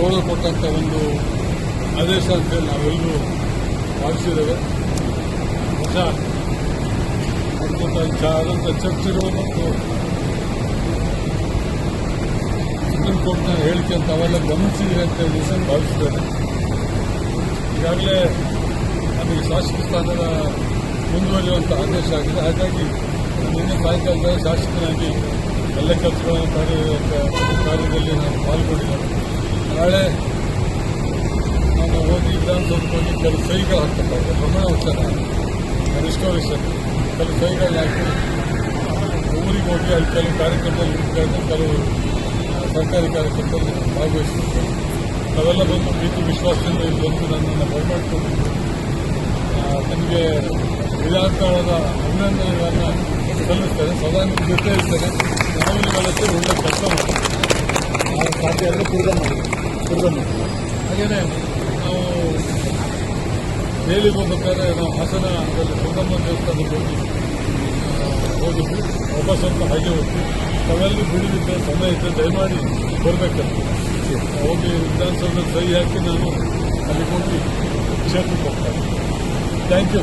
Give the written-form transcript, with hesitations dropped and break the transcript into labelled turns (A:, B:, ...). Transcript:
A: ಗೌರವ ಕೊಟ್ಟಂಥ ಒಂದು ಆದೇಶ ಅಂತೇಳಿ ನಾವೆಲ್ಲರೂ ಭಾವಿಸಿದ್ದೇವೆ. ಹೊಸ ಆದಂಥ ಚರ್ಚೆಗಳು ಮತ್ತು ಸುಪ್ರೀಂ ಕೋರ್ಟ್ನ ಹೇಳಿಕೆ ಅಂತ ಅವೆಲ್ಲ ಗಮನಿಸಿದೆ ಅಂತ ಹೇಳಿ ನಾನು ಭಾವಿಸಿದ್ದೇನೆ. ಈಗಾಗಲೇ ನಮಗೆ ಶಾಸಕ ಸ್ಥಾನದ ಮುಂದುವರಿಯುವಂಥ ಆದೇಶ ಆಗಿದೆ. ಹಾಗಾಗಿ ನಿನ್ನೆ ಸಾಯಂಕಾಲದ ಶಾಸಕನಾಗಿ ಎಲ್ಲ ಕೆಲಸಗಳ ಕಾರ್ಯದಲ್ಲಿ ನಾನು ಪಾಲ್ಗೊಂಡಿದ್ದೇನೆ. ನಾಳೆ ನಾನು ಹೋಗಿ ವಿಧಾನಸೌಧಕ್ಕೆ ಹೋಗಿ ಕೆಲವು ಸಹಿಗಳು ಹಾಕ್ತಕ್ಕಂಥ ಪ್ರಮಾಣ ವಚನ ರಿಸ್ಟೋರೇಷನ್ ಕೆಲವು ಸಹಿಗಳನ್ನ ಹಾಕಿ ಊರಿಗೆ ಹೋಗಿ ಅಲ್ಲಿ ಕೆಲವು ಕಾರ್ಯಕ್ರಮದಲ್ಲಿ ಇಟ್ಕೊಂಡು ಕೆಲವು ಸರ್ಕಾರಿ ಕಾರ್ಯಕ್ರಮದಲ್ಲಿ ಭಾಗವಹಿಸಿರ್ತೇನೆ. ಅವೆಲ್ಲ ಬಂದು ಪ್ರೀತಿ ವಿಶ್ವಾಸದಿಂದ ಇಲ್ಲಿ ಬಂದು ನನ್ನನ್ನು ಬರಮಾಡಿಕೊಂಡಿದ್ದು ನನಗೆ ವಿಧಾನಸೌಧದ ಅಭಿನಂದನೆಗಳನ್ನು ಸಲ್ಲಿಸ್ತೇನೆ. ಸದಾ ನಿಮ್ಮ ಜೊತೆ ಇರ್ತೇನೆ. ನಾವು ನಿಮ್ಮೆಲ್ಲಕ್ಕೆ ಒಳ್ಳೆ ಕೆಲಸ ಮಾಡ್ತೀವಿ. ಸಾಧ್ಯ ಅಂದರೆ ಕುರ್ಗಮ್ಮ ಹಾಗೆಯೇ ನಾವು ದೆಹಲಿಗೆ ಹೋಗ್ಬೇಕಾದ್ರೆ ನಾವು ಹಾಸನದಲ್ಲಿ ಕುರ್ಗಮ್ಮ ದೇವಸ್ಥಾನಕ್ಕೆ ಹೋಗಿದ್ವಿ. ವಾಪಸ್ಸಂತ ಹಾಗೆ ಹೋಗ್ತೀವಿ. ನಾವೆಲ್ಲರೂ ಬಿಡುವಿದ್ದ ಸಮಯ ಇದ್ದರೆ ದಯಮಾಡಿ ಬರಬೇಕಂತ ಹೋಗಿ ವಿಧಾನಸೌಧದಲ್ಲಿ ಸಹಿ ಹಾಕಿ ನಾನು ಅಲ್ಲಿಗೆ ಹೋಗಿ ಕ್ಷೇತ್ರಕ್ಕೆ ಹೋಗ್ತೇನೆ. Thank you.